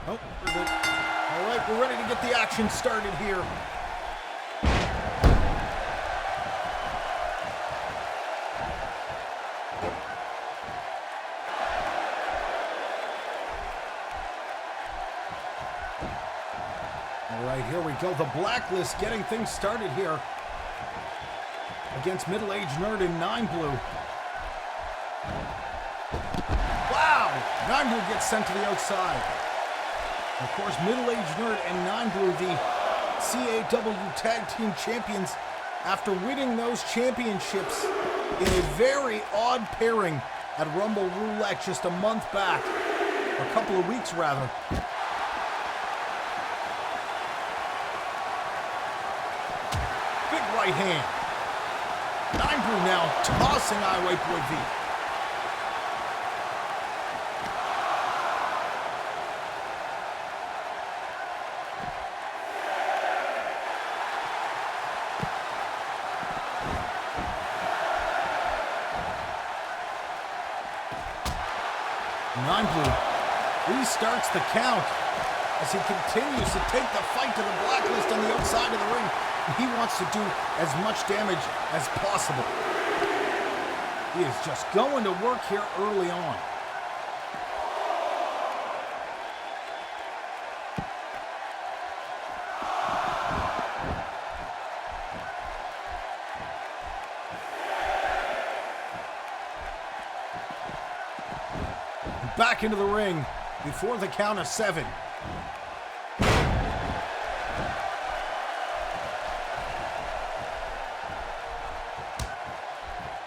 Oh, we're good. All right, we're ready to get the action started here. All right, here we go. The Blacklist getting things started here against middle-aged nerd in 9 Blue. Wow! 9 Blue gets sent to the outside. Of course, middle-aged nerd and 9 Blue, the CAW Tag Team Champions, after winning those championships in a very odd pairing at Rumble Roulette just a month back, or a couple of weeks rather. Big right hand. 9 Blue now tossing Highway Boy V. Restarts the count as he continues to take the fight to the Blacklist on the outside of the ring. He wants to do as much damage as possible. He is just going to work here early on. Back into the ring before the count of 7.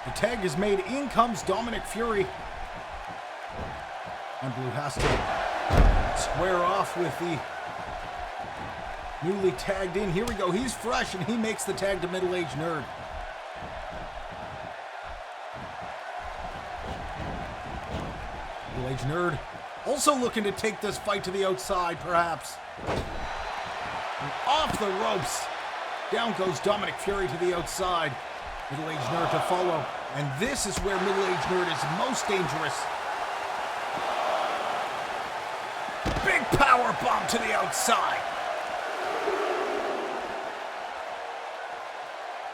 The tag is made. In comes Dominic Fury. And Blue has to square off with the newly tagged in. Here we go. He's fresh and he makes the tag to middle-aged nerd. Middle-aged nerd also looking to take this fight to the outside, perhaps. And off the ropes. Down goes Dominic Fury to the outside. Middle-aged nerd to follow. And this is where middle-aged nerd is most dangerous. Big power bomb to the outside.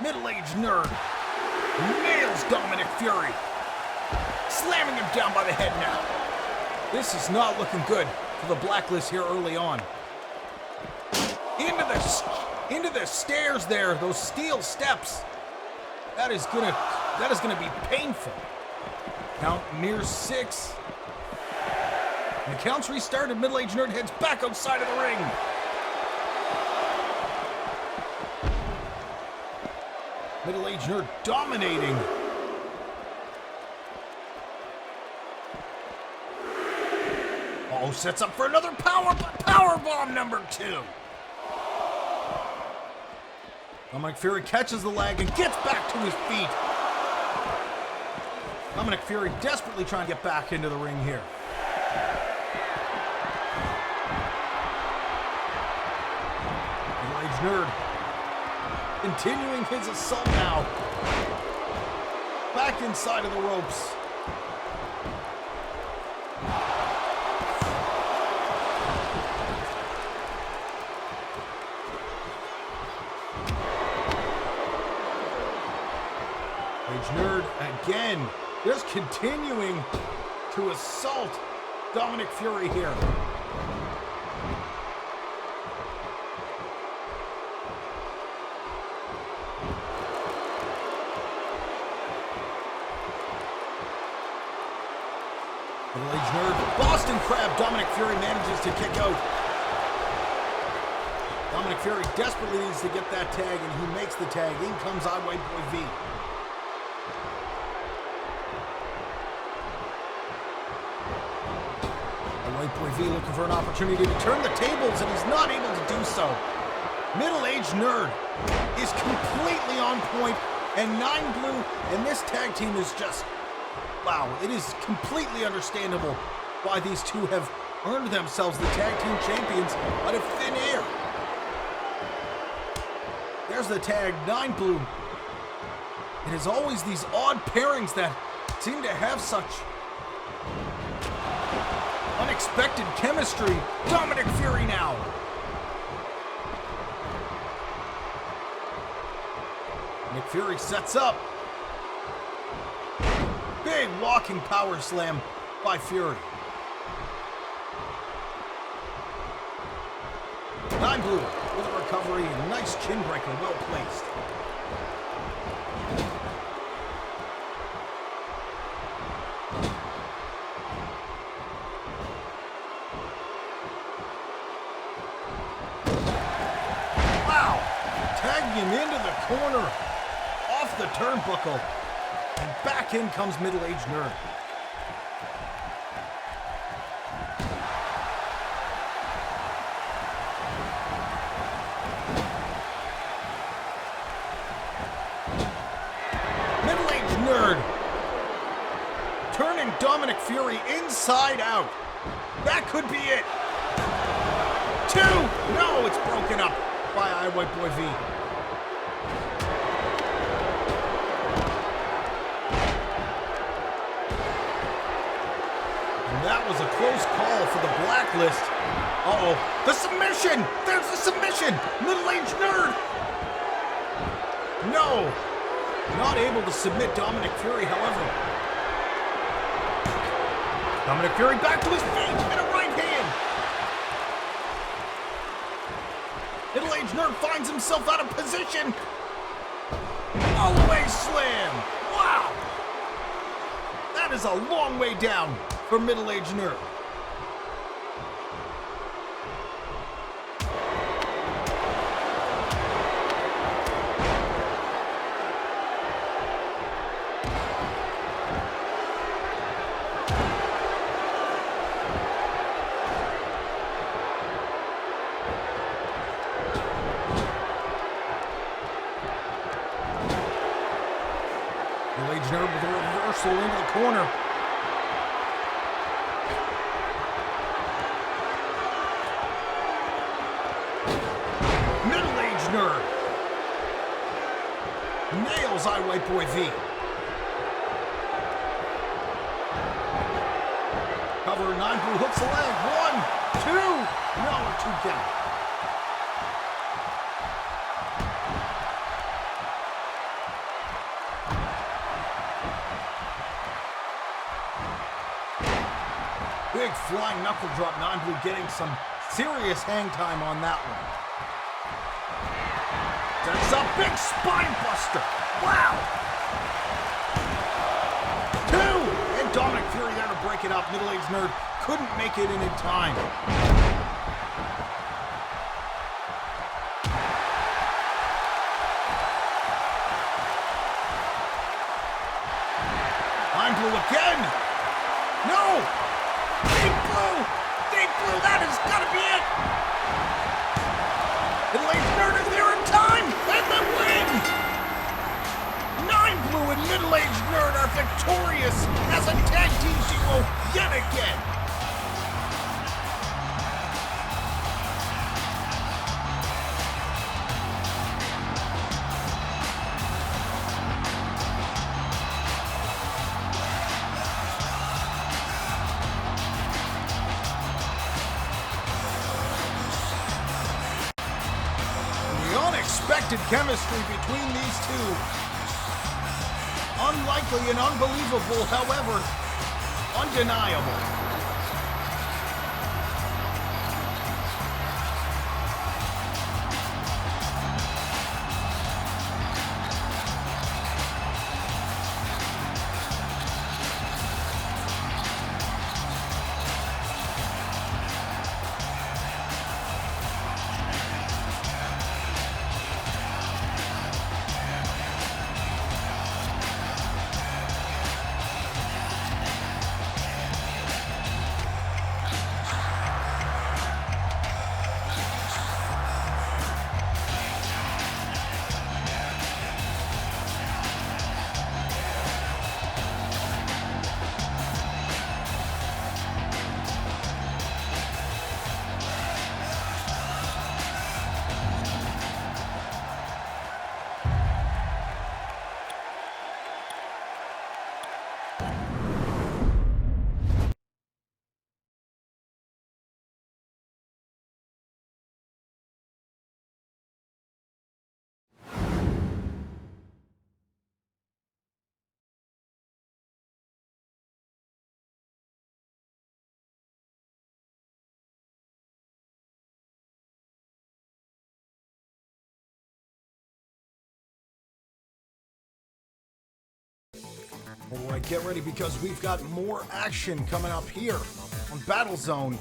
Middle-aged nerd nails Dominic Fury. Slamming him down by the head now. This is not looking good for the Blacklist here early on. Into the stairs there, those steel steps. That is gonna be painful. Count near 6. And the count's restarted. Middle-aged nerd heads back outside of the ring. Middle-aged nerd dominating. Oh, sets up for another power bomb number 2. Dominic Fury catches the leg and gets back to his feet. Dominic Fury desperately trying to get back into the ring here. Middle-aged nerd continuing his assault now. Back inside of the ropes. Nerd again, just continuing to assault Dominic Fury here. Middle-aged nerd, Boston Crab, Dominic Fury manages to kick out. Dominic Fury desperately needs to get that tag and he makes the tag. In comes Highway Boy V. White Boy V looking for an opportunity to turn the tables, and he's not able to do so. Middle-aged nerd is completely on point, and 9 Blue and this tag team is just, wow, it is completely understandable why these two have earned themselves the tag team champions out of thin air. There's the tag, 9 Blue. It is always these odd pairings that seem to have such unexpected chemistry. Dominic Fury now. Nick Fury sets up. Big walking power slam by Fury. Nine Blue with a recovery and nice chin breaker, well placed. Wow! Tagging him into the corner, off the turnbuckle, and back in comes middle-aged Nerd. Nerd turning Dominic Fury inside out. That could be it. 2. No, it's broken up by White Boy V. And that was a close call for the Blacklist. Uh-oh. The submission! There's the submission! Middle-aged Nerd! No! Not able to submit Dominic Fury, however. Dominic Fury back to his feet and a right hand. Middle-aged Nerd finds himself out of position. All the way slam. Wow. That is a long way down for middle-aged Nerd. Middle-aged Nerd with a reversal into the corner. Middle-aged Nerd nails White Boy V. Cover, Nine Blue hooks the leg. 1, 2. No, 2 count. Big flying knuckle drop. Nine Blue getting some serious hang time on that one. That's a big spine buster. Wow. 2. And Dominic Fury there to break it up. Middle-aged Nerd couldn't make it in time. Nine Blue again. No. Deep Blue, that has got to be it! Middle-aged Nerd is there in time, and the win! Nine Blue and Middle-aged Nerd are victorious as a tag team duo yet again! Unexpected chemistry between these two. Unlikely and unbelievable, however, undeniable. All right, get ready because we've got more action coming up here on Battle Zone.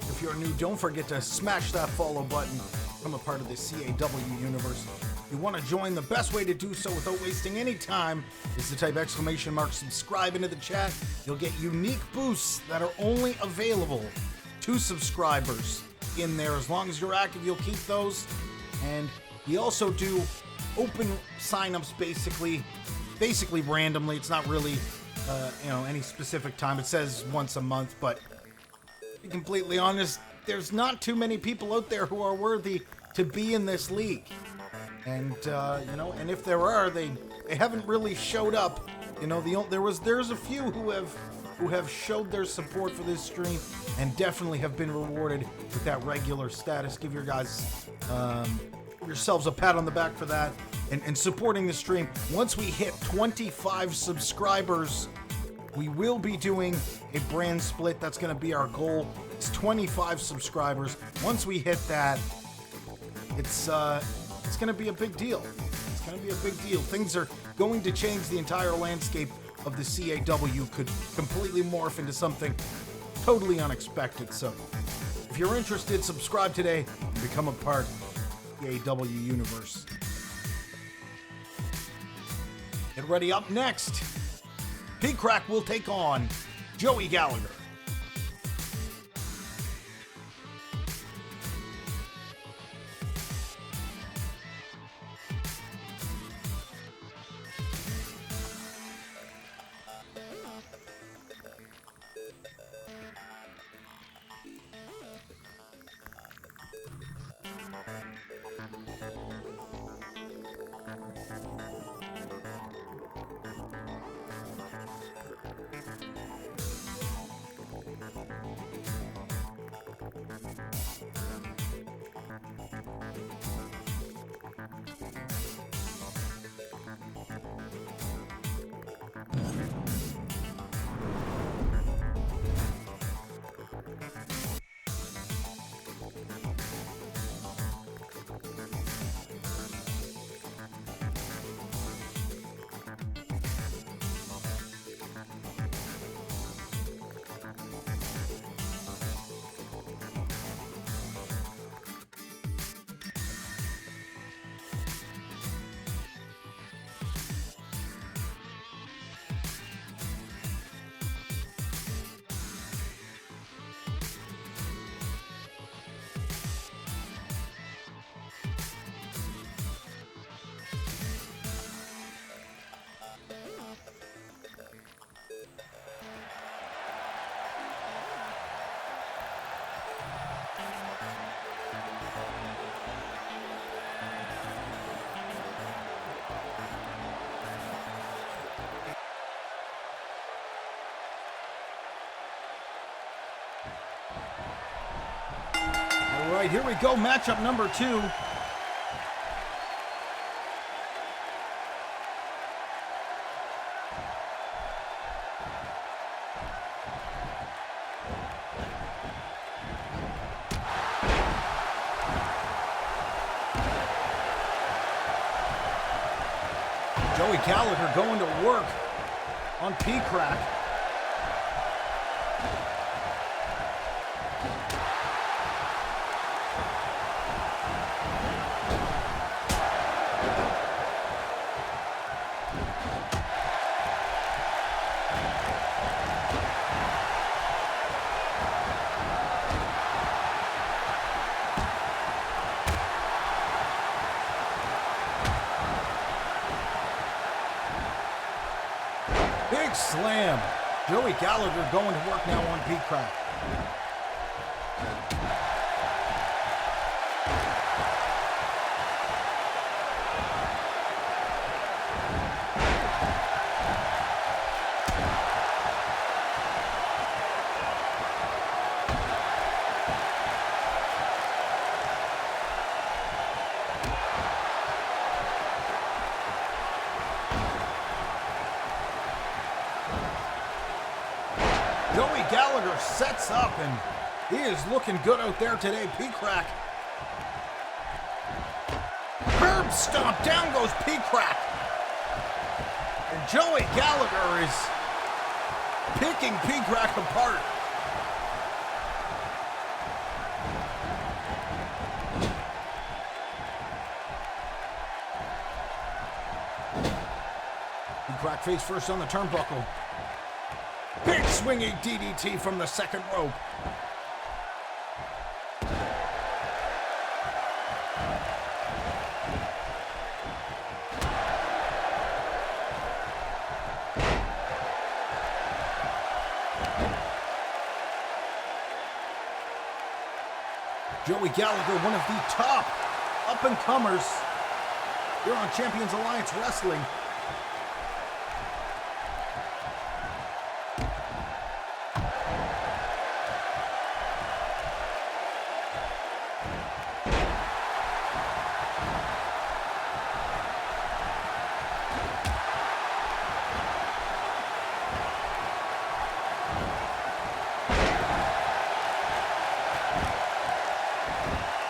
If you're new, don't forget to smash that follow button. Become a part of the CAW universe. If you want to join, the best way to do so without wasting any time is to type !subscribe into the chat. You'll get unique boosts that are only available to subscribers in there. As long as you're active, you'll keep those. And we also do open signups basically randomly. It's not really any specific time. It says once a month, but to be completely honest, there's not too many people out there who are worthy to be in this league. And and if there are, they haven't really showed up. There's a few who have showed their support for this stream and definitely have been rewarded with that regular status. Give yourselves a pat on the back for that and supporting the stream. Once we hit 25 subscribers, we will be doing a brand split. That's going to be our goal. It's 25 subscribers. Once we hit that, it's going to be a big deal. It's going to be a big deal. Things are going to change. The entire landscape of the CAW could completely morph into something totally unexpected. So if you're interested, subscribe today and become a part of the CAW universe. Get ready. Up next, P-Crack will take on Joey Gallagher. All right, here we go. Matchup number 2. Joey Gallagher going to work on P-Crack. Big slam. Joey Gallagher going to work now on P-Crack. Joey Gallagher sets up, and he is looking good out there today. P-Crack. Curb stomp. Down goes P-Crack. And Joey Gallagher is picking P-Crack apart. P-Crack face first on the turnbuckle. Big swinging DDT from the second rope. Joey Gallagher, one of the top up-and-comers here on Champions Alliance Wrestling.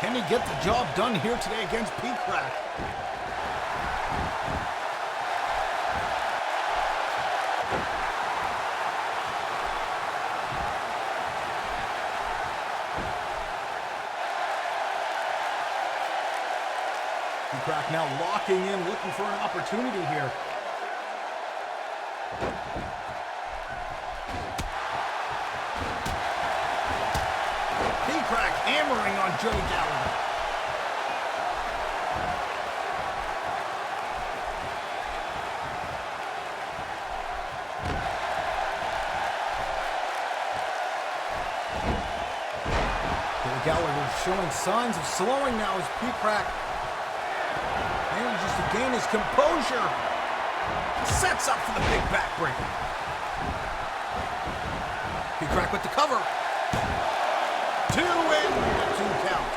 Can he get the job done here today against P-Crack? P-Crack now locking in, looking for an opportunity here. P-Crack hammering on Joey Gallagher. Joey Gallagher showing signs of slowing now as P-Crack manages to gain his composure. Sets up for the big backbreaker. P-Crack with the cover. 2 in, 2 count.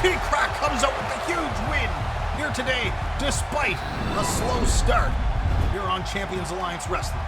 P-Crack comes out with a huge win here today, despite a slow start here on Champions Alliance Wrestling.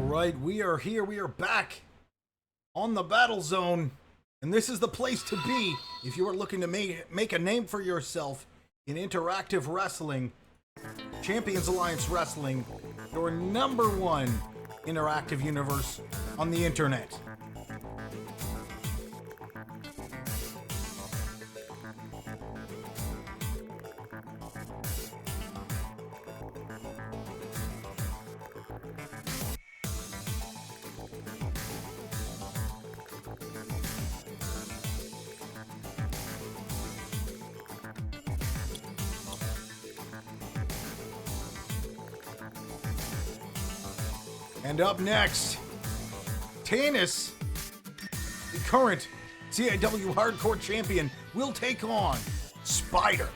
Right, we are here, we are back on the Battle Zone, and this is the place to be if you are looking to make a name for yourself in interactive wrestling. Champions Alliance Wrestling, your #1 interactive universe on the internet. And up next, Tanis, the current CAW Hardcore Champion, will take on Spider.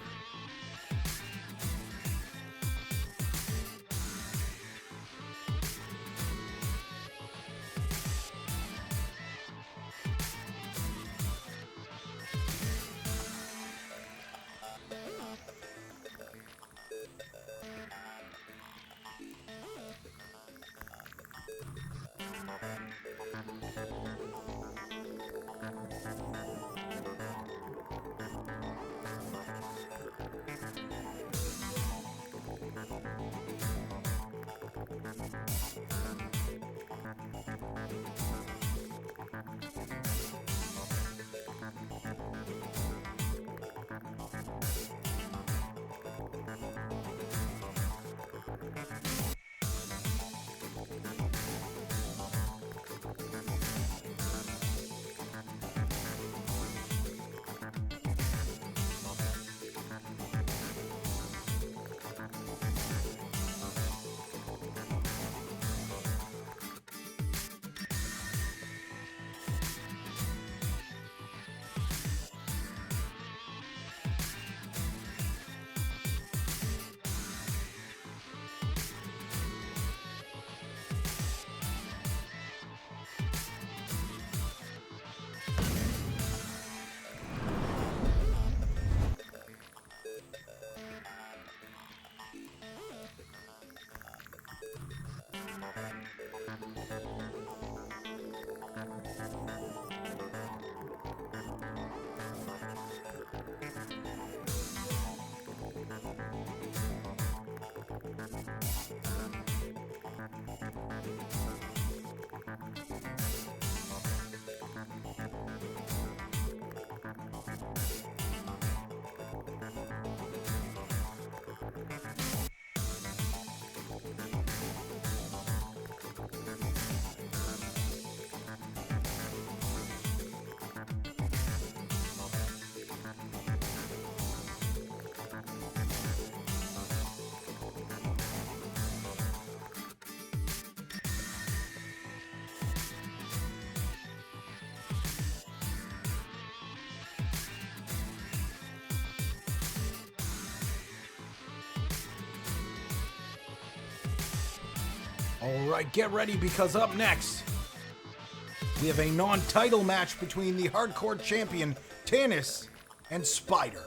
All right, get ready, because up next, we have a non-title match between the hardcore champion, Tannis, and Spider.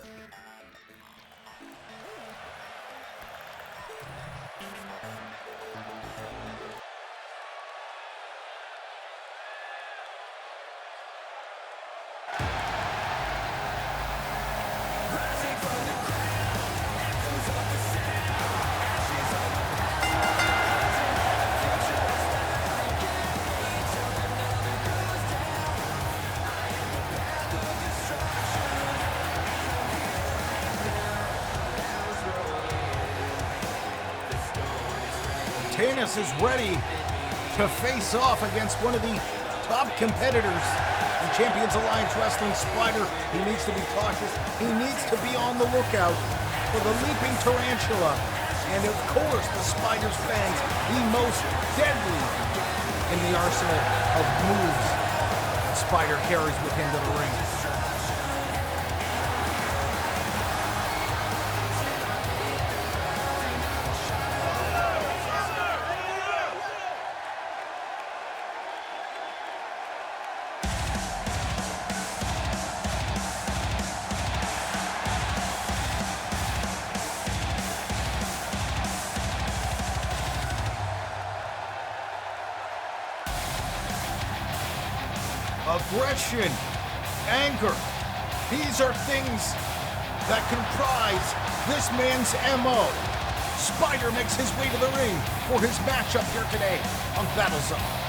Tannis is ready to face off against one of the top competitors in Champions Alliance Wrestling, Spider. He needs to be cautious. He needs to be on the lookout for the leaping tarantula. And of course, the Spider's fangs, the most deadly in the arsenal of moves Spider carries with him to the ring. Aggression, anger, these are things that comprise this man's MO. Spider makes his way to the ring for his matchup here today on Battlezone.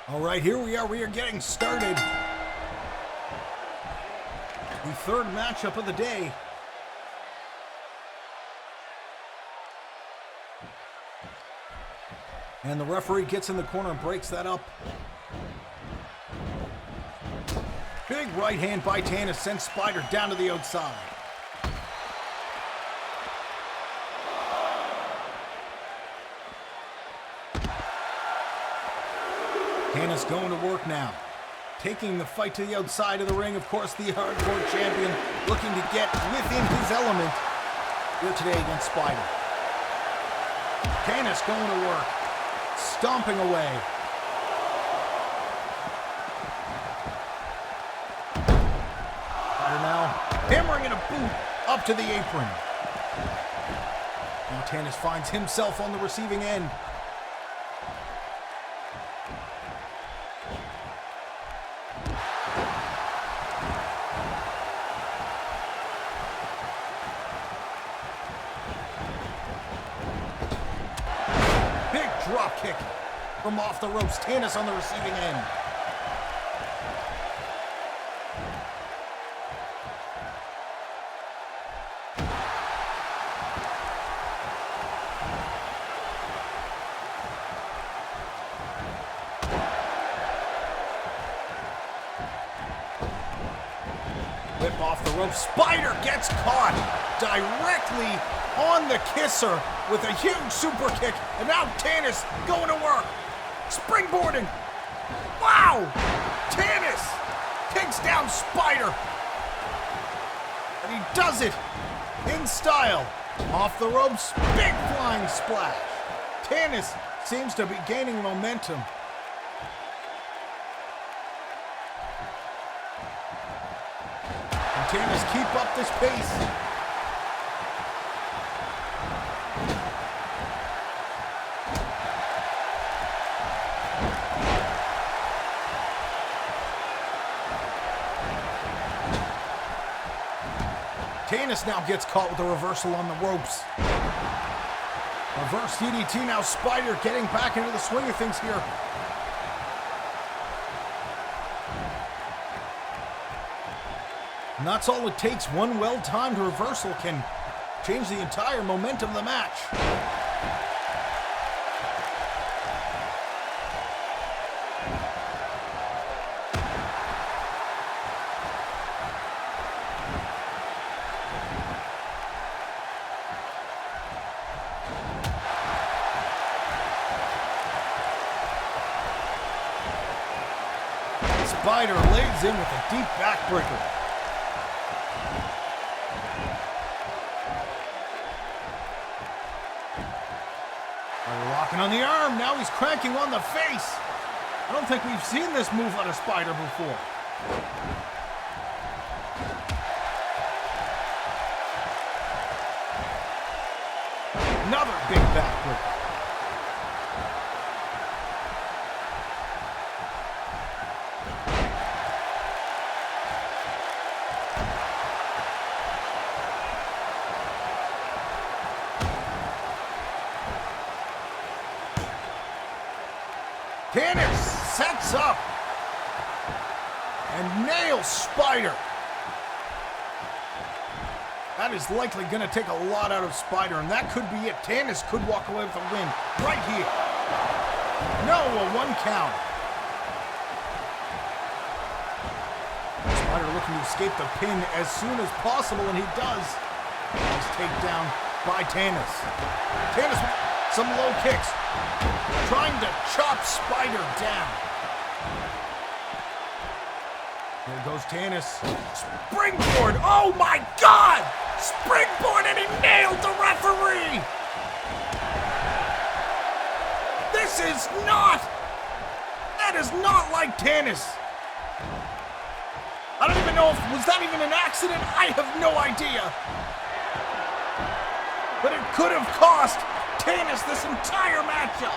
All right, here we are. We are getting started. The third matchup of the day. And the referee gets in the corner and breaks that up. Big right hand by Tannis sends Spider down to the outside. Tannis going to work now. Taking the fight to the outside of the ring. Of course, the hardcore champion looking to get within his element here today against Spider. Tannis going to work. Stomping away. Spider now hammering in a boot up to the apron. Now Tannis finds himself on the receiving end. Big drop kick from off the ropes. Tannis on the receiving end. Whip off the rope. Spider gets caught directly on the kisser with a huge super kick. And now Tannis going to work. Springboarding. Wow! Tannis takes down Spider. And he does it in style. Off the ropes. Big flying splash. Tannis seems to be gaining momentum. Tannis keep up this pace. Tannis now gets caught with a reversal on the ropes. Reverse DDT now. Spider getting back into the swing of things here. And that's all it takes. One well-timed reversal can change the entire momentum of the match. Spider lays in with a deep backbreaker. Locking on the arm, now he's cranking on the face. I don't think we've seen this move on a Spider before. Another big backbreaker. Tannis sets up and nails Spider. That is likely going to take a lot out of Spider, and that could be it. Tannis could walk away with a win right here. No, a 1 count. Spider looking to escape the pin as soon as possible, and he does. Nice takedown by Tannis. Tannis with some low kicks. Trying to chop Spider down. There goes Tannis. Springboard! Oh my God! Springboard, and he nailed the referee! This is not... That is not like Tannis. I don't even know if... Was that even an accident? I have no idea. But it could have cost Tannis this entire matchup.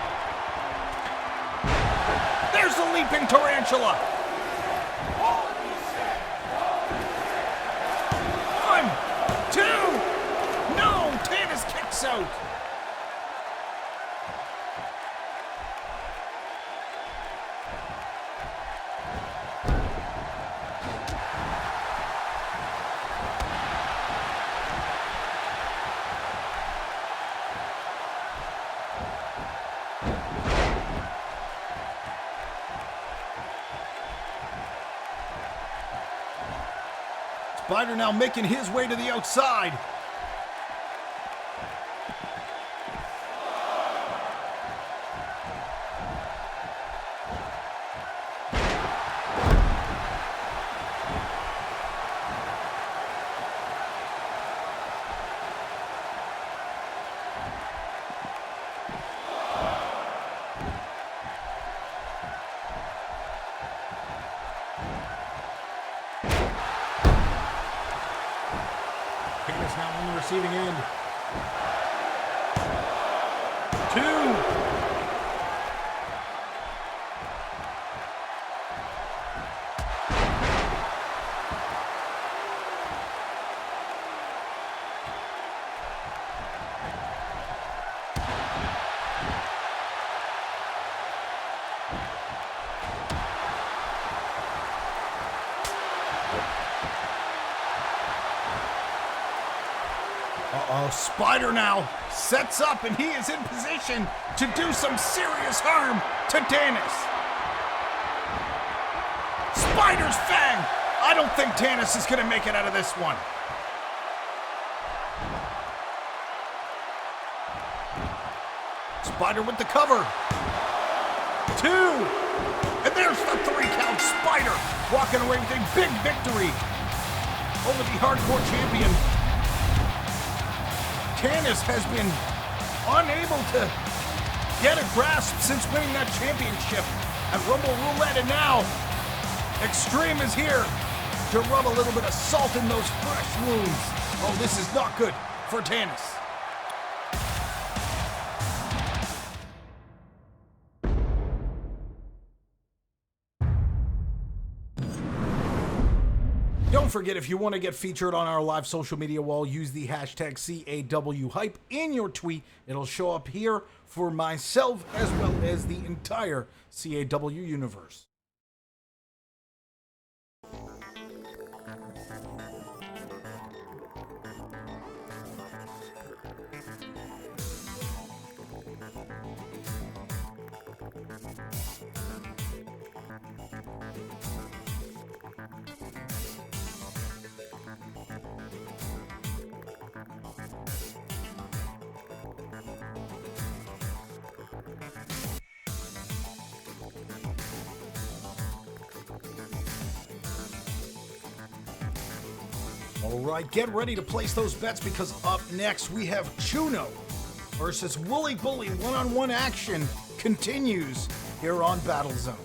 There's the leaping tarantula. 1, 2. No, Tannis kicks out. Spider now making his way to the outside. on the receiving end. 2. Spider now sets up, and he is in position to do some serious harm to Dennis. Spider's fang! I don't think Dennis is going to make it out of this one. Spider with the cover. 2. And there's the 3 count. Spider walking away with a big victory over the Hardcore champion. Dennis has been unable to get a grasp since winning that championship at Rumble Roulette, and now Extreme is here to rub a little bit of salt in those fresh wounds. Oh, this is not good for Dennis. Don't forget, if you want to get featured on our live social media wall, use the hashtag CAWHype in your tweet. It'll show up here for myself as well as the entire CAW universe. All right, get ready to place those bets, because up next we have Chuno versus Wooly Bully. One-on-one action continues here on Battle Zone.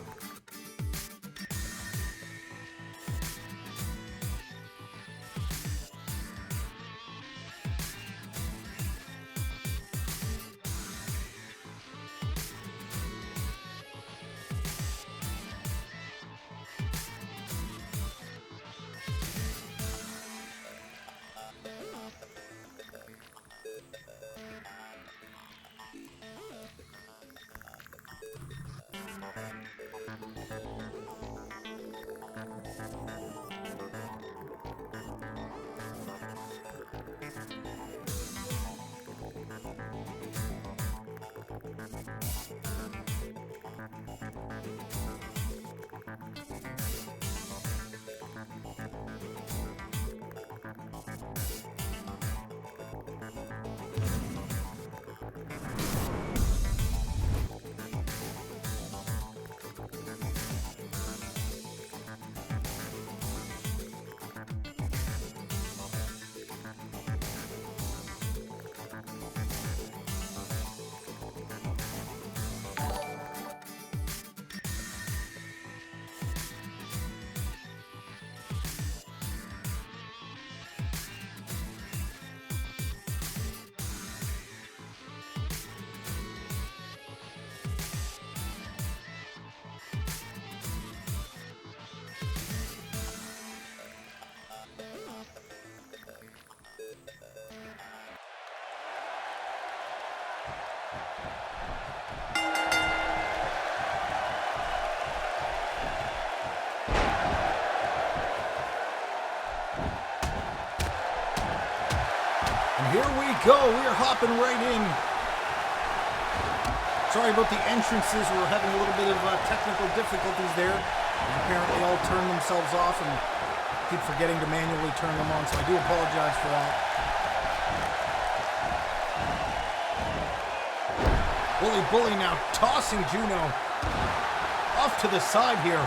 Here we go. We are hopping right in. Sorry about the entrances. We're having a little bit of technical difficulties there. They apparently all turned themselves off and keep forgetting to manually turn them on, so I do apologize for that. Wooly Bully now tossing Juno off to the side here.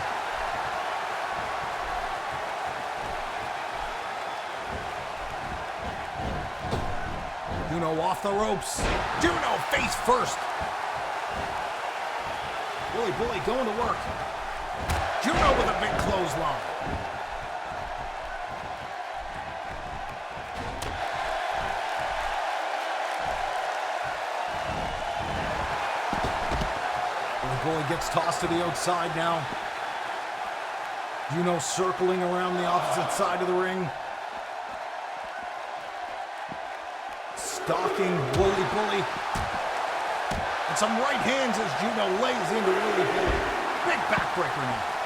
Juno off the ropes. Juno face first. Wooly Bully going to work. Juno with a big clothesline. Bully gets tossed to the outside now. Juno circling around the opposite side of the ring. Stalking Wooly Bully. And some right hands as Juno lays into Wooly Bully. Big backbreaker now.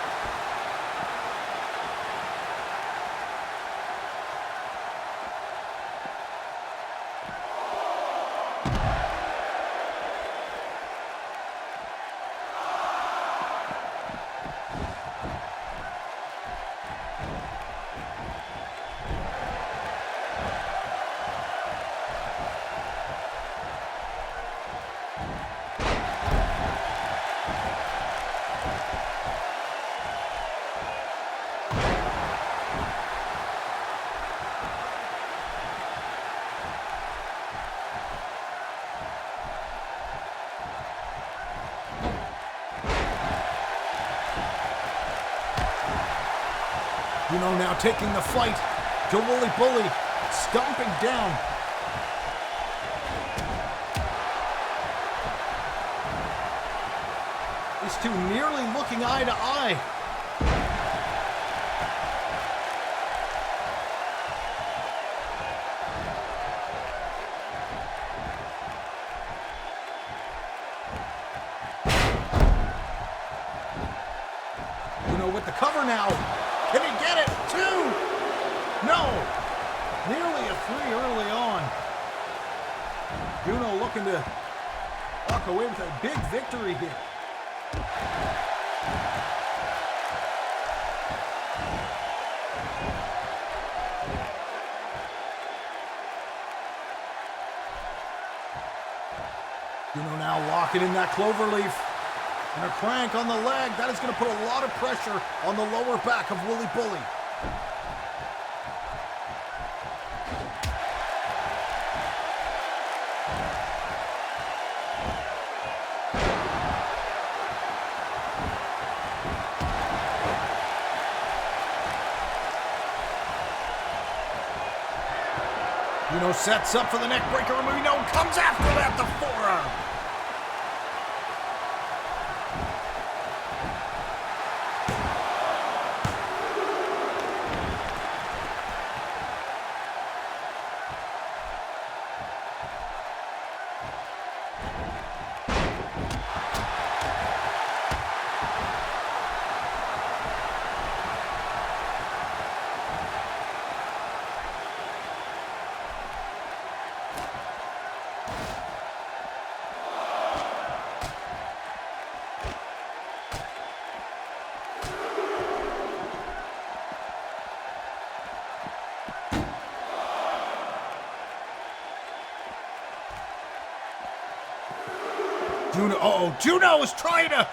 Juno now taking the fight to Wooly Bully, stomping down. These two nearly looking eye to eye. Juno with the cover now. Can he get it? 2! No! Nearly a 3 early on. Juno looking to walk away with a big victory here. Juno now locking in that cloverleaf. And a crank on the leg. That is going to put a lot of pressure on the lower back of Wooly Bully. Juno sets up for the neck breaker, and we know comes after that, the forearm. Juno is trying to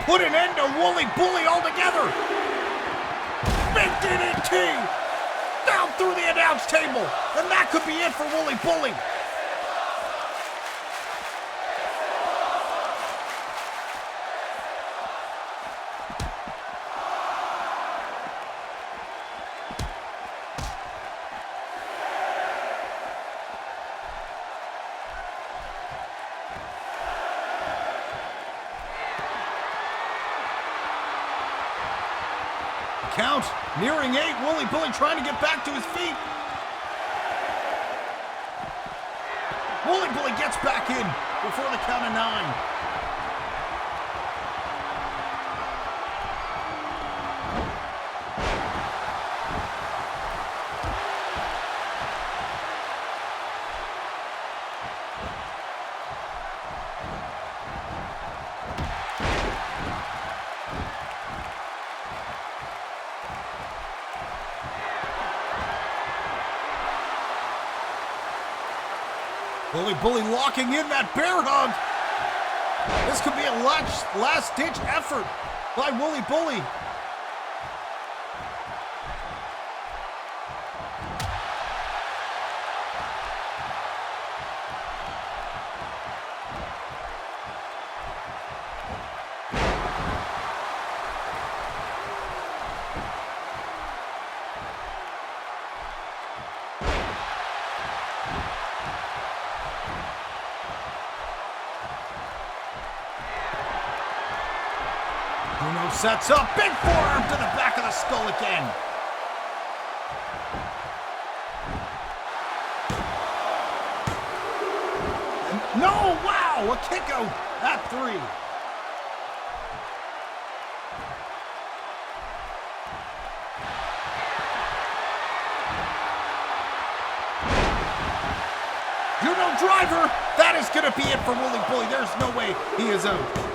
put an end to Wooly Bully altogether. Big DDT down through the announce table, and that could be it for Wooly Bully. Count, nearing 8, Wooly Bully trying to get back to his feet. Wooly Bully gets back in before the count of 9. Wooly Bully locking in that bear hug. This could be a last-ditch effort by Wooly Bully. Sets up, big forearm to the back of the skull again. And no, wow, a kick out at 3. Driver, that is going to be it for Wooly Bully. There's no way he is out.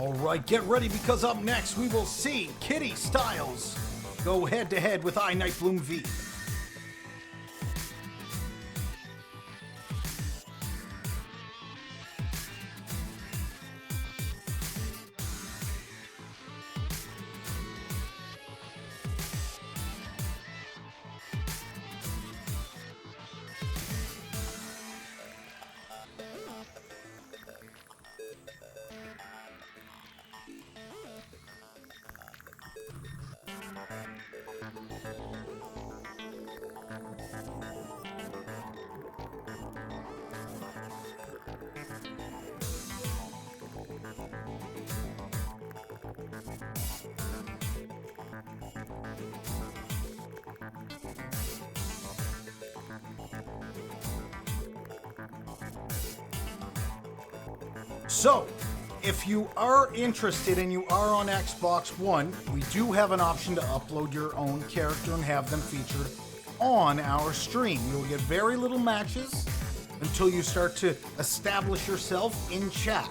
All right, get ready because up next we will see Kitty Styles go head-to-head with I Nightbloom V. So, if you are interested and you are on Xbox One, we do have an option to upload your own character and have them featured on our stream. You'll get very little matches until you start to establish yourself in chat.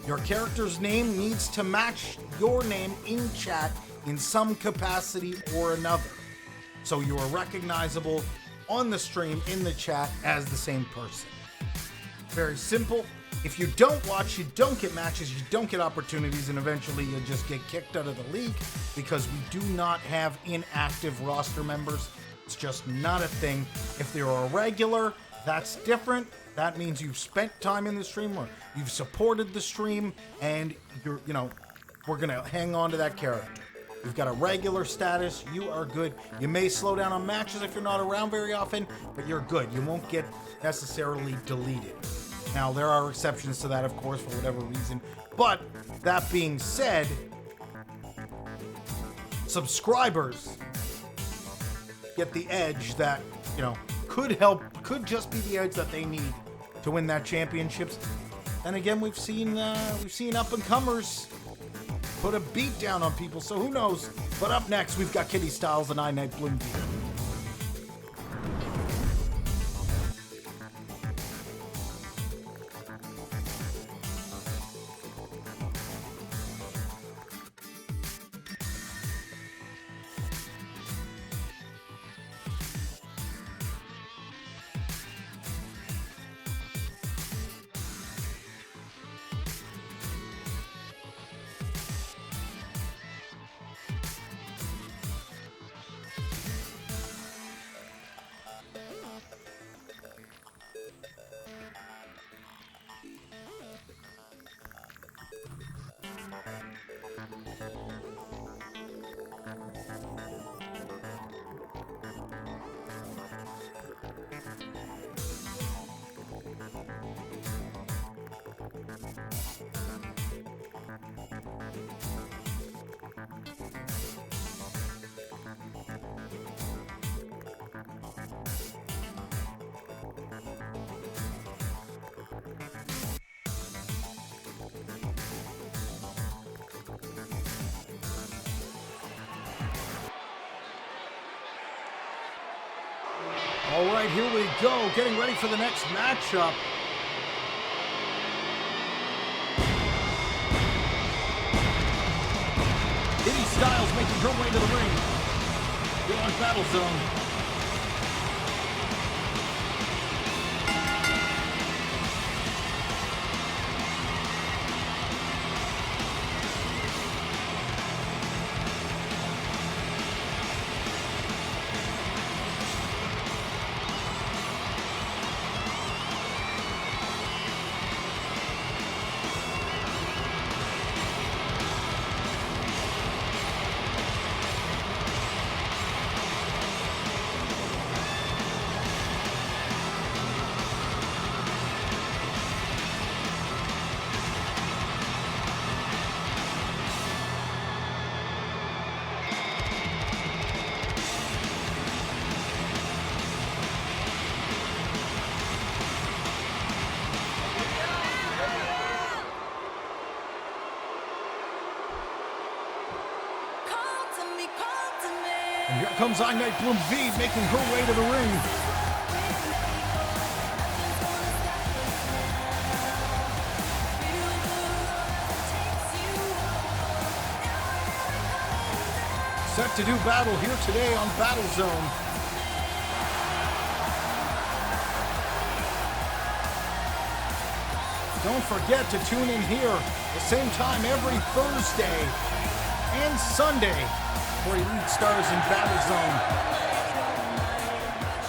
Your character's name needs to match your name in chat in some capacity or another. So you are recognizable on the stream, in the chat, as the same person. Very simple. If you don't watch, you don't get matches, you don't get opportunities, and eventually you just get kicked out of the league because we do not have inactive roster members. It's just not a thing. If they're a regular, that's different. That means you've spent time in the stream, or you've supported the stream, and you're, we're going to hang on to that character. You've got a regular status, you are good. You may slow down on matches if you're not around very often, but you're good. You won't get necessarily deleted. Now, there are exceptions to that, of course, for whatever reason. But, that being said, subscribers get the edge that, could just be the edge that they need to win that championships. And again, we've seen up-and-comers put a beat down on people, so who knows? But up next, we've got Kitty Styles and I Night Bloom. All right, here we go, getting ready for the next matchup. Kitty Styles making her way to the ring. We're on Battle Zone. And here comes I Night Bloom V making her way to the ring. Set to do battle here today on Battle Zone. Don't forget to tune in here the same time every Thursday and Sunday for Elite Stars in Battle Zone.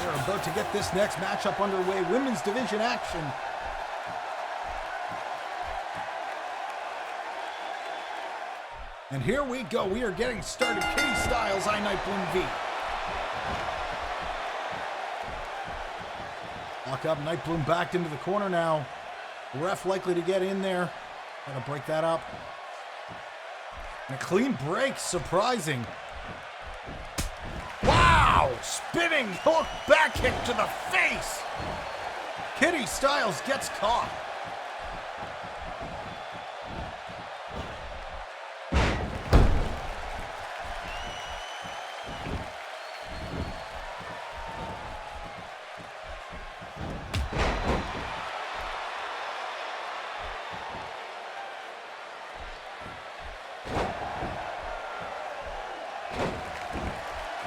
They're about to get this next matchup underway. Women's division action. And here we go. We are getting started. Kitty Styles, I Night Bloom V. Lock up. Night Bloom backed into the corner now. The ref likely to get in there. Gotta break that up. And a clean break, surprising. Wow! Spinning hook back kick to the face. Kitty Styles gets caught.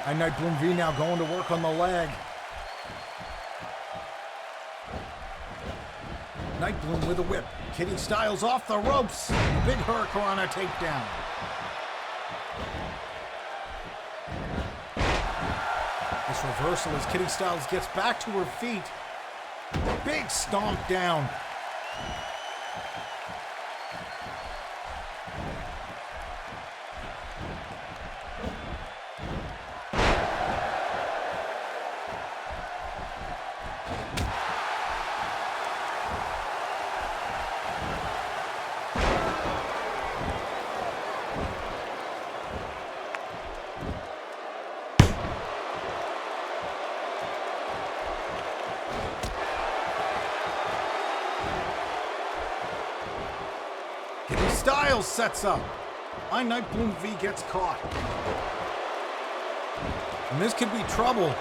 I Night Bloom V now going to work on the leg. Night Bloom with a whip. Kitty Styles off the ropes. Big Hurricanrana takedown. This reversal as Kitty Styles gets back to her feet. Big stomp down. Styles sets up. Nightbloom V gets caught. And this could be trouble.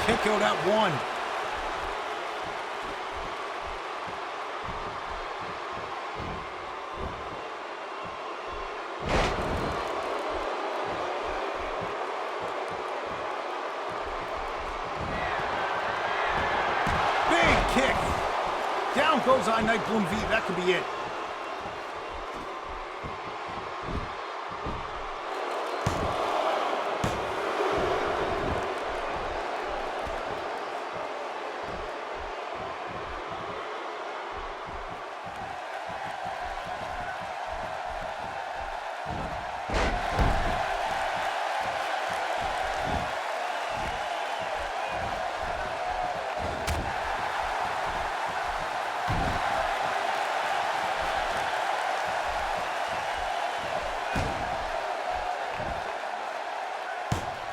Kick out at one. Big kick. Down goes Nightbloom V. That could be it.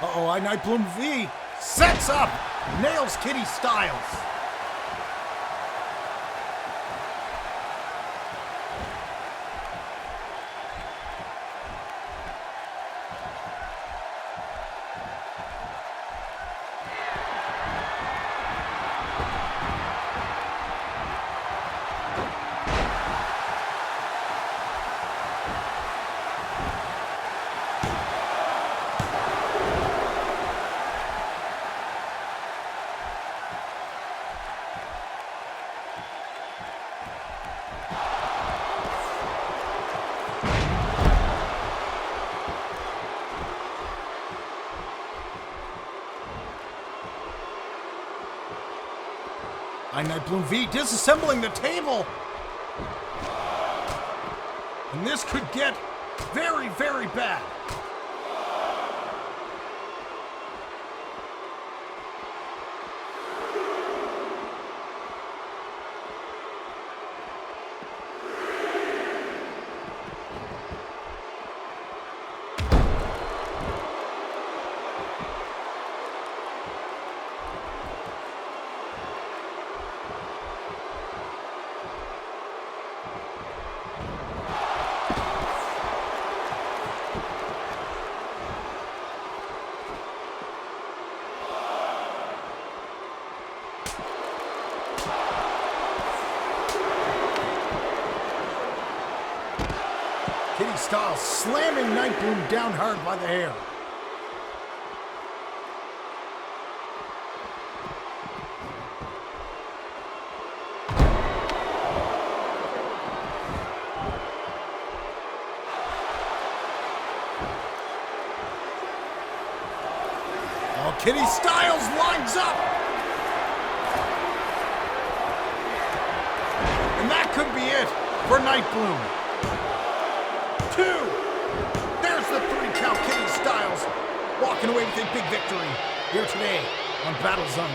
Uh-oh, Nightbloom V sets up, nails Kitty Styles. Nightbloom V disassembling the table. And this could get very, very bad. Kitty Styles slamming Nightbloom down hard by the hair. Oh, Kitty Styles lines up. And that could be it for Nightbloom. 2. There's the 3 count. Kitty Styles walking away with a big victory here today on Battle Zone.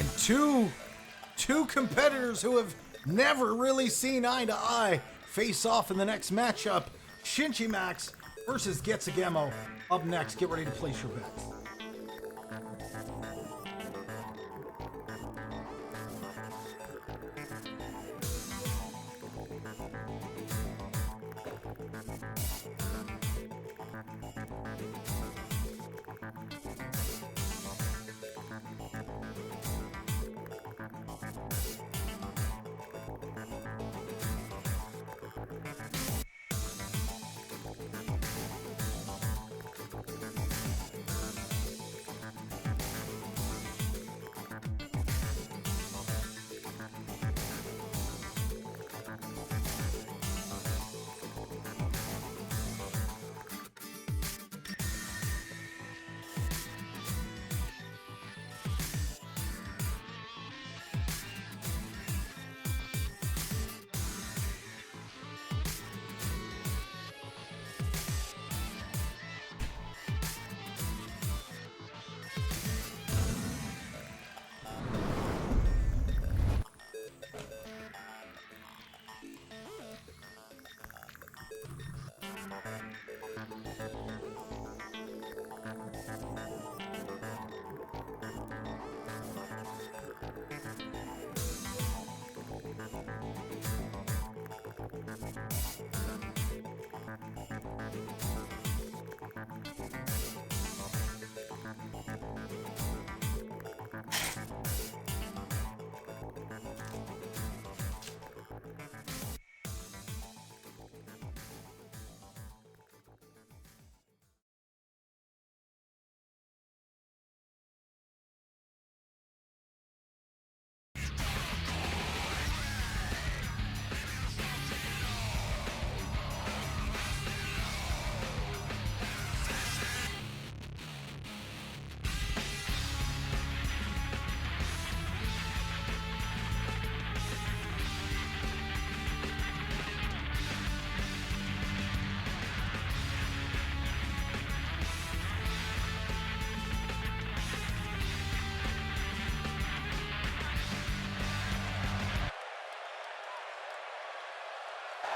And two competitors who have never really seen eye to eye face off in the next matchup. Shinchi Max versus Getsugemo. Up next, get ready to place your bets.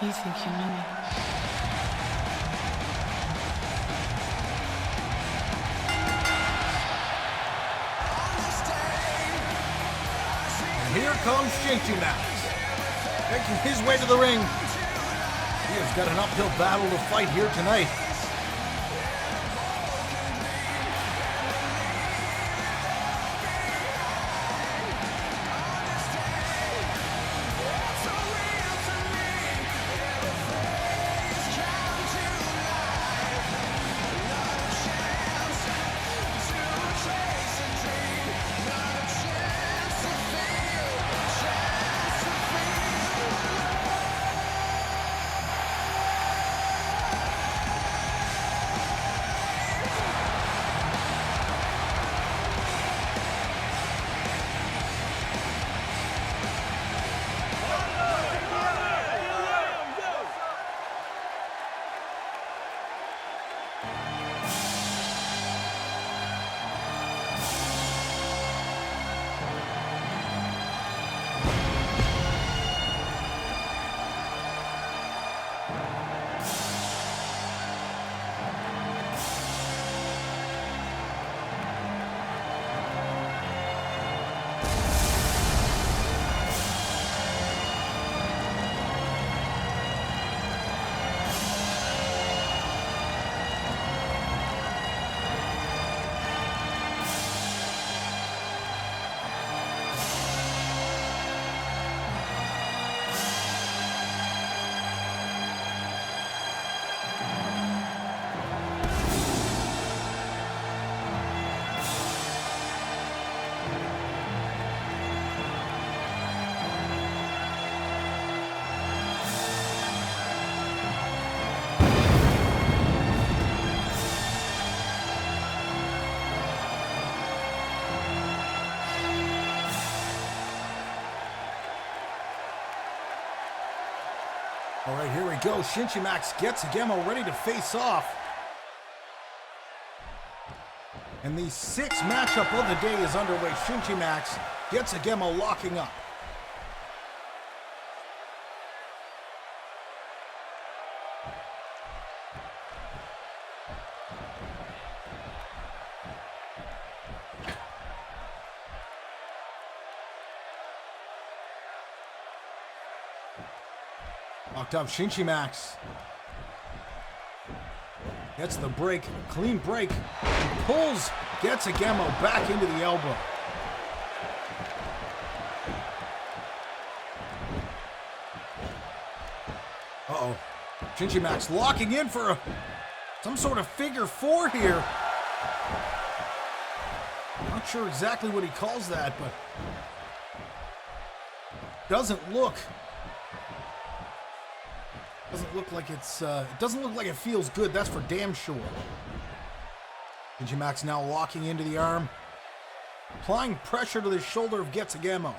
You think you know me? And here comes Shinchi Max, making his way to the ring. He has got an uphill battle to fight here tonight. All right, here we go. Shinchi Max Getsugemo ready to face off. And the sixth matchup of the day is underway. Shinchi Max Gets Agemo locking up. Locked up Shinchimax. Gets the break, clean break. Pulls, gets Agemo back into the elbow. Uh-oh. Shinchimax locking in for some sort of figure four here. Not sure exactly what he calls that, but doesn't look like it's it doesn't look like it feels good, that's for damn sure. Shinchimax now locking into the arm, applying pressure to the shoulder of Agemo.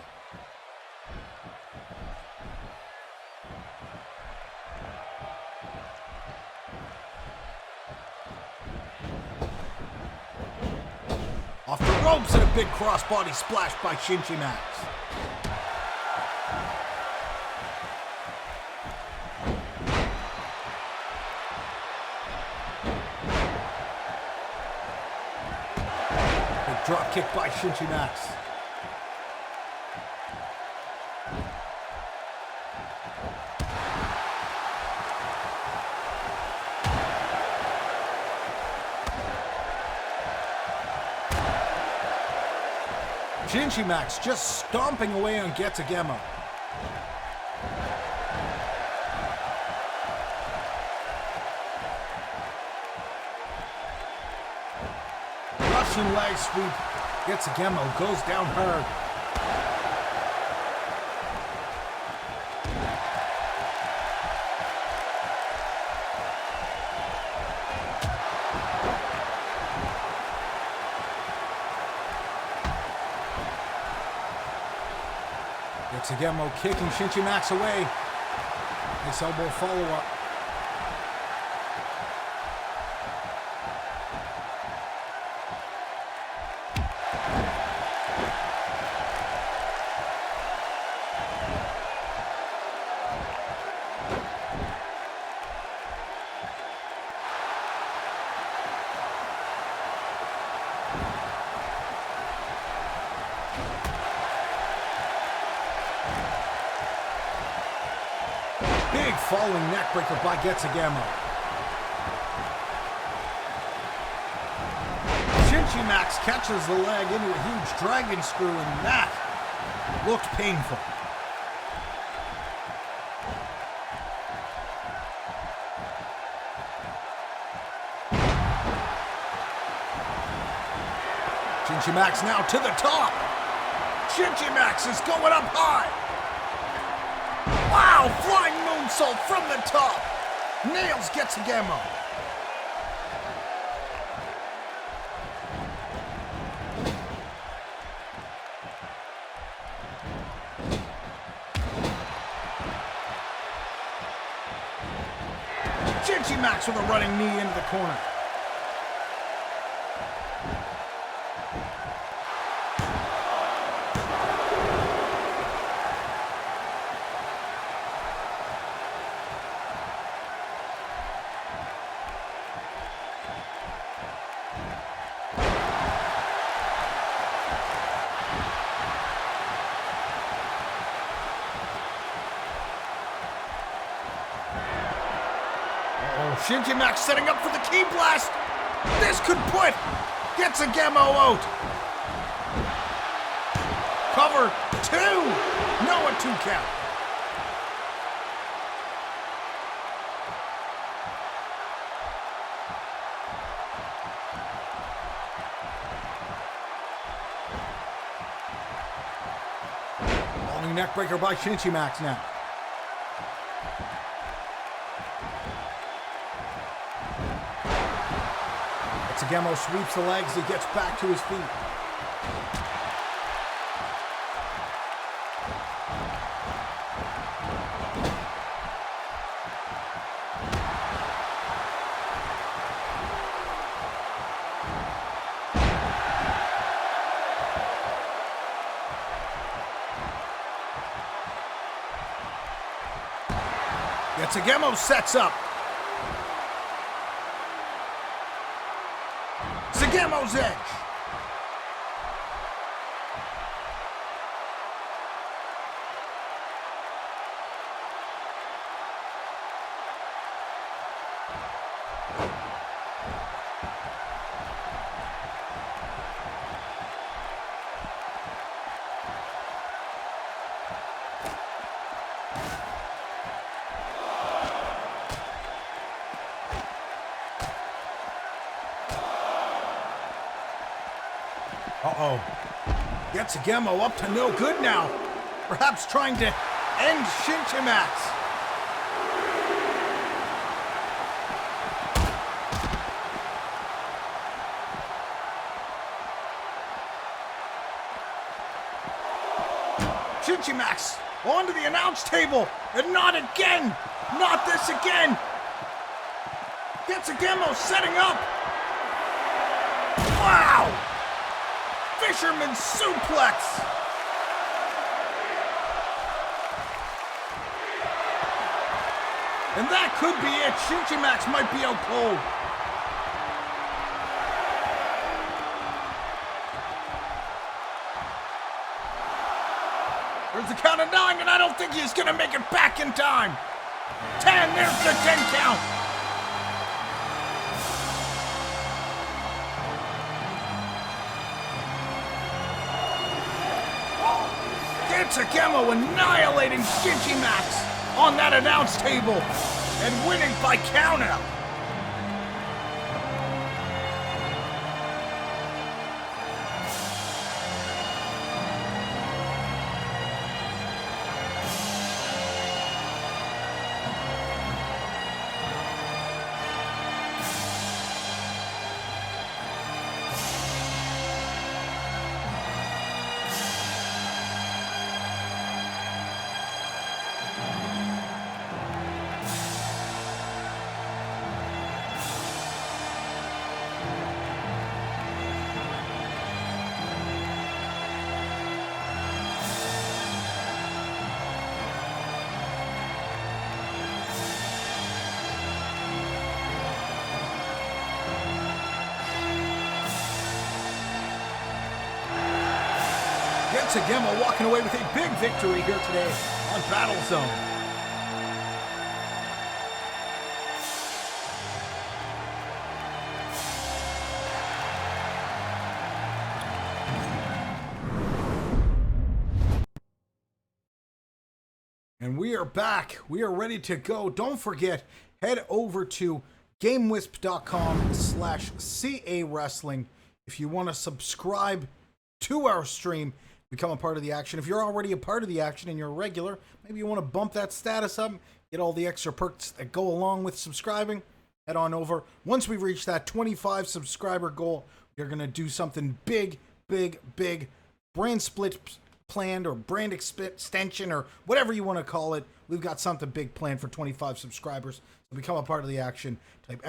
Off the ropes and a big crossbody splash by Shinchimax. Big drop kick by Shinchimax. Shinchimax just stomping away on Agemo. Russian leg sweep. Agemo, goes down hard. Agemo kicking Shinchimax away. Nice elbow follow-up. Big falling neckbreaker by Agemo. Shinchimax catches the leg into a huge dragon screw, and that looked painful. Shinchimax now to the top. Shinchimax is going up high. Wow, flying moonsault from the top. Nails Agemo. Shinchimax with a running knee into the corner. Shinchimax setting up for the key blast. This could put Agemo out. Cover two. No, a 2 count. Long neckbreaker by Shinchimax now. Agemo sweeps the legs, he gets back to his feet. Yatsugemo sets up. Sugemo's edge. Uh-oh. Yatsugemo up to no good now. Perhaps trying to end Shinchimax. Shinchimax onto the announce table, and not again! Not this again! Yatsugemo setting up! Wow! Fisherman suplex! And that could be it. Shinchimax might be out cold. There's the count of 9, and I don't think he's gonna make it back in time. 10, there's the 10 count. Yatsugemo annihilating Shinchimax on that announce table and winning by countout. Yatsugemo walking away with a big victory here today on Battle Zone. And we are back. We are ready to go. Don't forget, head over to GameWisp.com/CAWrestling if you want to subscribe to our stream, become a part of the action. If you're already a part of the action and you're a regular, maybe you want to bump that status up, get all the extra perks that go along with subscribing, head on over. Once we reach that 25 subscriber goal, we're going to do something big, brand split planned, or brand extension, or whatever you want to call it. We've got something big planned for 25 subscribers. So become a part of the action. Type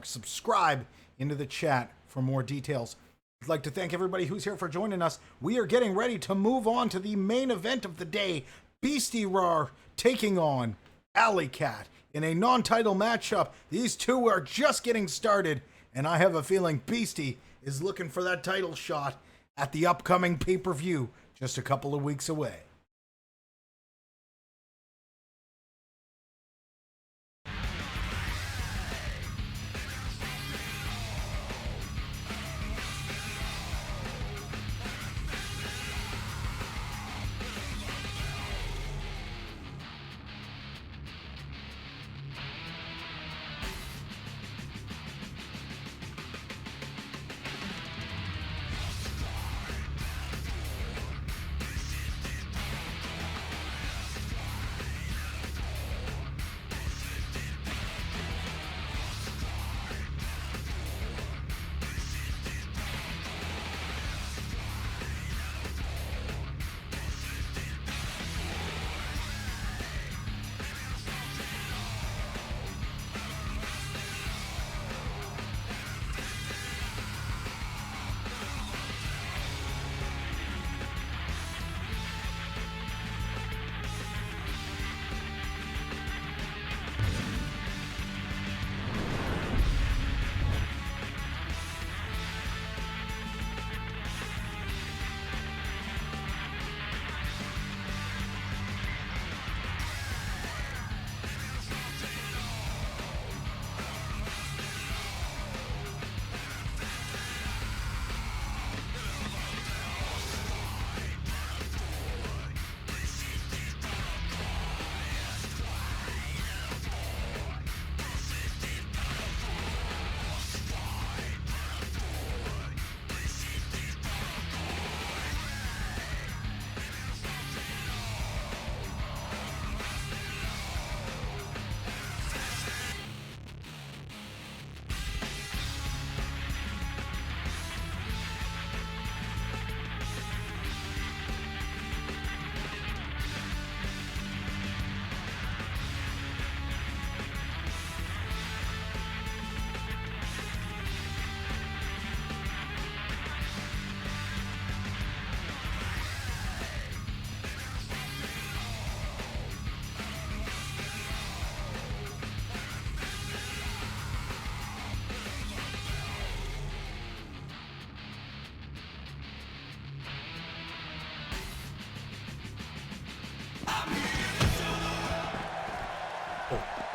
!subscribe into the chat for more details. I'd like to thank everybody who's here for joining us. We are getting ready to move on to the main event of the day. Beastie Rar taking on Alley Cat in a non-title matchup. These two are just getting started, and I have a feeling Beastie is looking for that title shot at the upcoming pay-per-view just a couple of weeks away.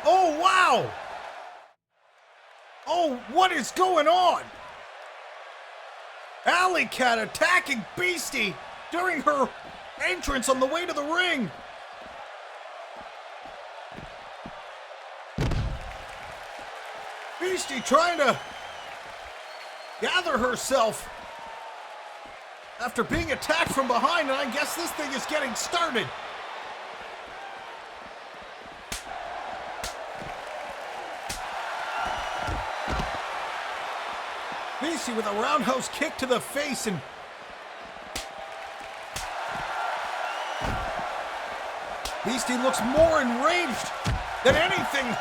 Oh, wow! Oh, what is going on? Alley Cat attacking Beastie during her entrance on the way to the ring. Beastie trying to gather herself after being attacked from behind, and I guess this thing is getting started. Beastie with a roundhouse kick to the face, and Beastie looks more enraged than anything.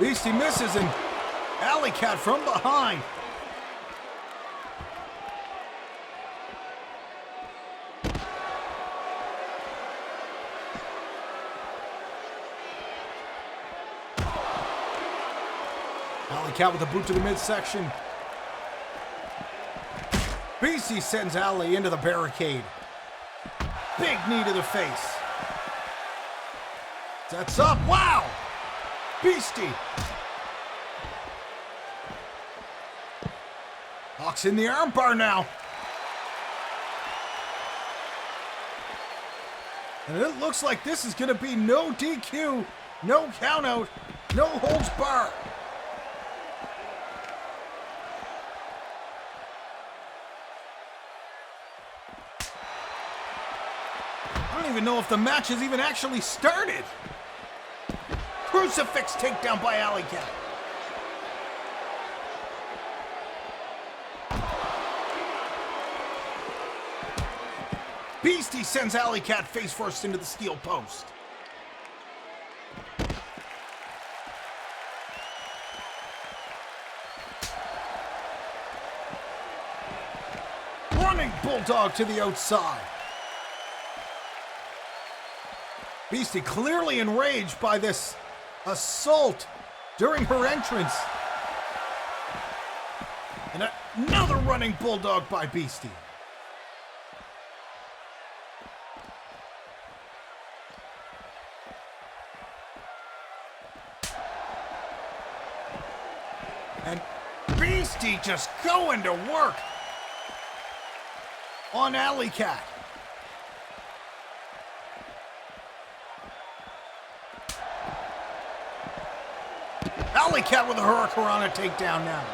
Beastie misses, and Alley Cat from behind. Alley Cat with a boot to the midsection. Beastie sends Alley into the barricade. Big knee to the face. Sets up. Wow! Beastie. Hawks in the armbar now. And it looks like this is going to be no DQ, no countout, no holds bar. I don't even know if the match has even actually started. Crucifix takedown by Alley Cat. Beastie sends Alley Cat face first into the steel post. Running bulldog to the outside. Beastie clearly enraged by this assault during her entrance. And another running bulldog by Beastie. And Beastie just going to work on Alley Cat. Alley Cat with a Hurricanrana takedown now.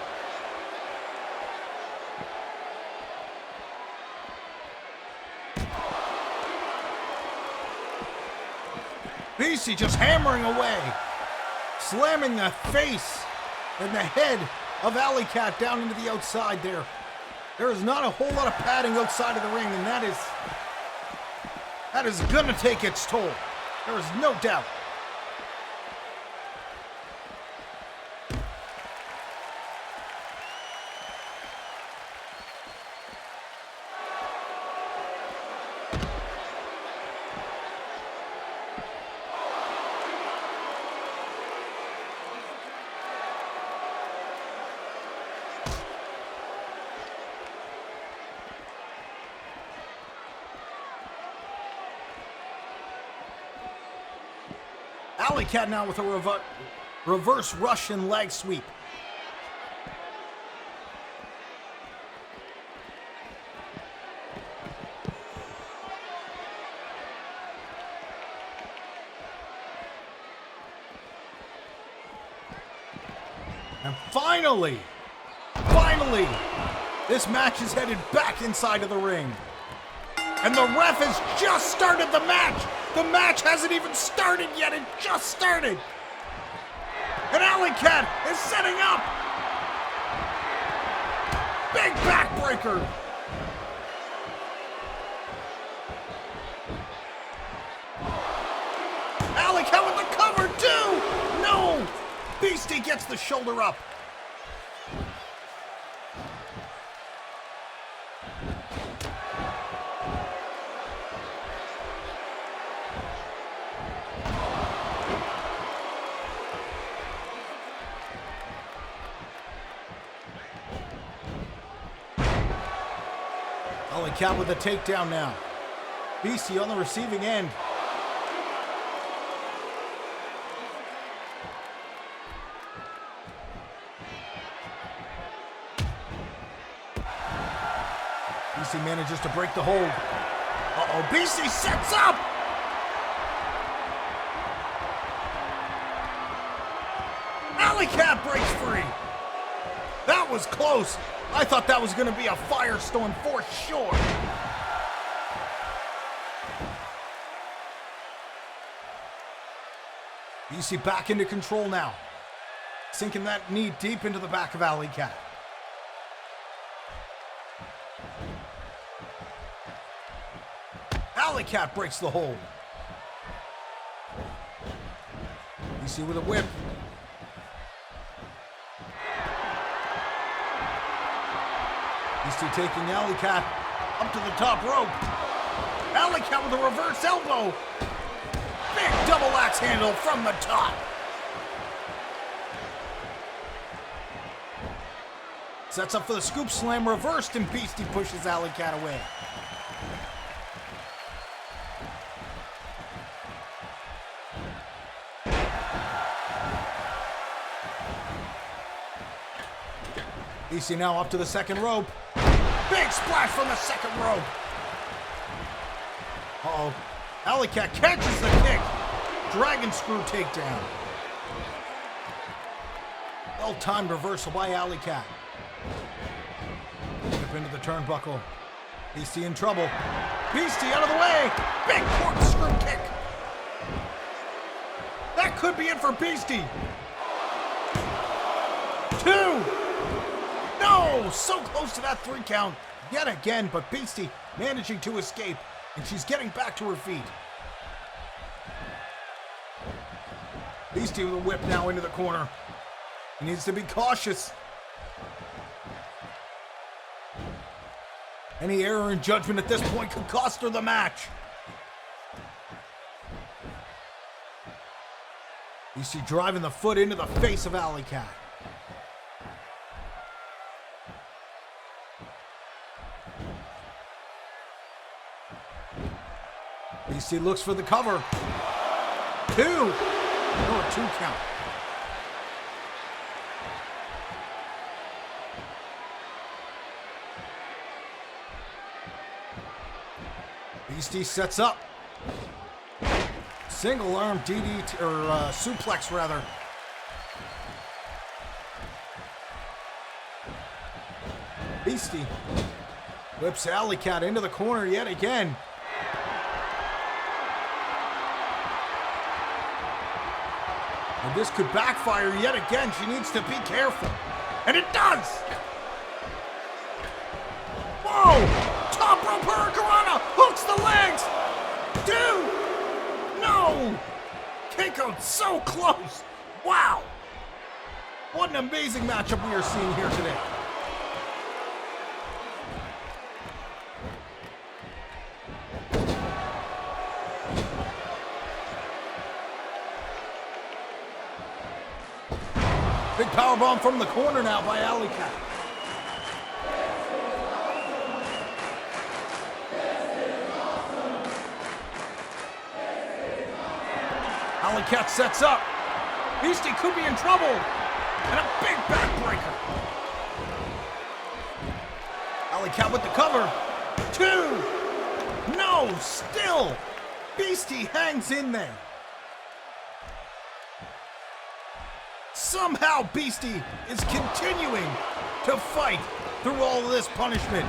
Beastie just hammering away, slamming the face and the head of Alley Cat down into the outside there. There is not a whole lot of padding outside of the ring, and that is gonna take its toll. There is no doubt. Alley Cat now with a reverse Russian leg sweep. And finally, this match is headed back inside of the ring. And the ref has just started the match. The match hasn't even started yet. It just started. And Alley Cat is setting up. Big backbreaker. Alley Cat with the cover too. No. Beastie gets the shoulder up. Cat with a takedown now. Beastie on the receiving end. Beastie manages to break the hold. Uh-oh, Beastie sets up! Alley Cat breaks free. That was close. I thought that was going to be a firestorm for sure. Beastie back into control now. Sinking that knee deep into the back of Alley Cat. Alley Cat breaks the hold. Beastie with a whip. Beastie taking Alley Cat up to the top rope. Alley Cat with a reverse elbow. Big double axe handle from the top. Sets up for the scoop slam reversed, and Beastie pushes Alley Cat away. Beastie now up to the second rope. Big splash from the second rope. Uh-oh. Alley Cat catches the kick. Dragon screw takedown. Well-timed reversal by Alley Cat. Whip into the turnbuckle. Beastie in trouble. Beastie out of the way. Big corkscrew kick. That could be it for Beastie. 2. No! So close to that 3 count yet again, but Beastie managing to escape, and she's getting back to her feet. Beastie with a whip now into the corner. He needs to be cautious. Any error in judgment at this point could cost her the match. Beastie driving the foot into the face of Alley Cat. Beastie looks for the cover. 2. No, a 2 count. Beastie sets up. Single arm DDT, or suplex rather. Beastie whips Alley Cat into the corner yet again. And this could backfire yet again. She needs to be careful. And it does! Whoa! Top rope hurricanrana! Hooks the legs! Dude! No! KO'd so close! Wow! What an amazing matchup we are seeing here today. Big powerbomb from the corner now by Alley Cat. Alley Cat sets up. Beastie could be in trouble. And a big backbreaker. Alley Cat with the cover. 2. No, still. Beastie hangs in there. Somehow Beastie is continuing to fight through all of this punishment.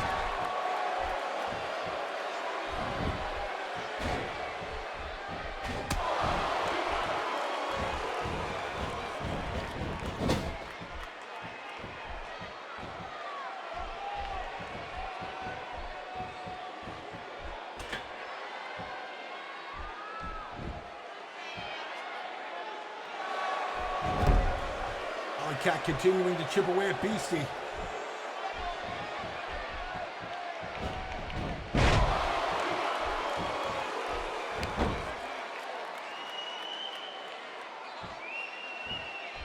Cat continuing to chip away at Beastie.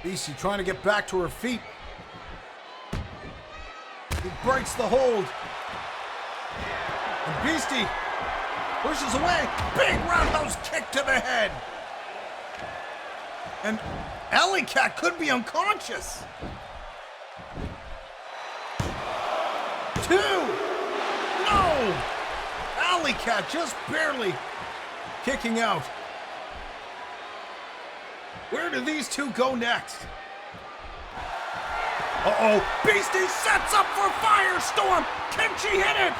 Beastie trying to get back to her feet. He breaks the hold. And Beastie pushes away. Big roundhouse kick to the head. And Alley Cat could be unconscious. 2. No! Alley Cat just barely kicking out. Where do these two go next? Uh-oh. Beastie sets up for Firestorm. Can she hit it?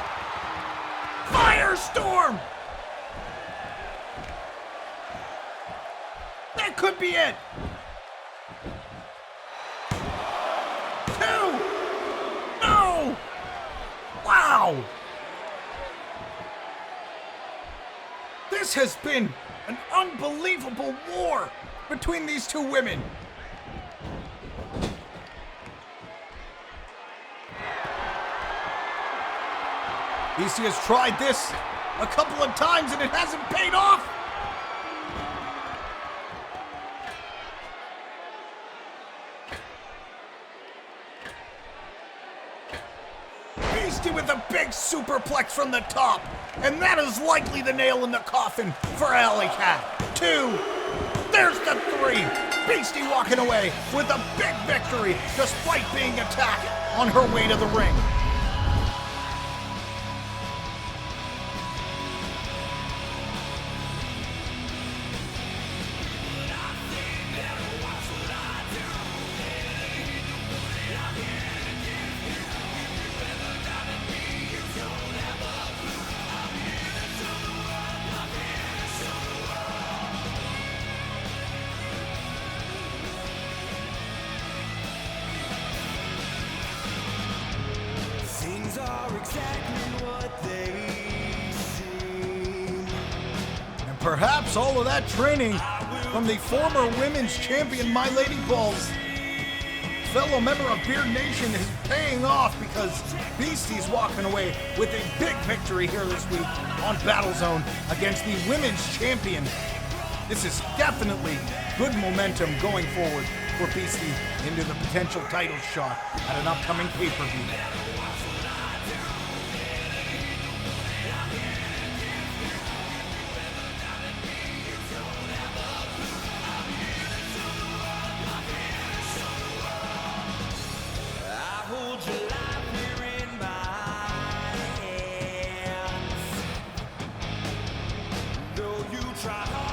Firestorm! That could be it. 2. No! Wow! This has been an unbelievable war between these two women. Beastie has tried this a couple of times and it hasn't paid off. Beastie with a big superplex from the top. And that is likely the nail in the coffin for Alley Cat. 2. There's the 3. Beastie walking away with a big victory despite being attacked on her way to the ring. Perhaps all of that training from the former women's champion, My Lady Balls, fellow member of Beard Nation, is paying off because Beastie's walking away with a big victory here this week on Battlezone against the women's champion. This is definitely good momentum going forward for Beastie into the potential title shot at an upcoming pay-per-view. Try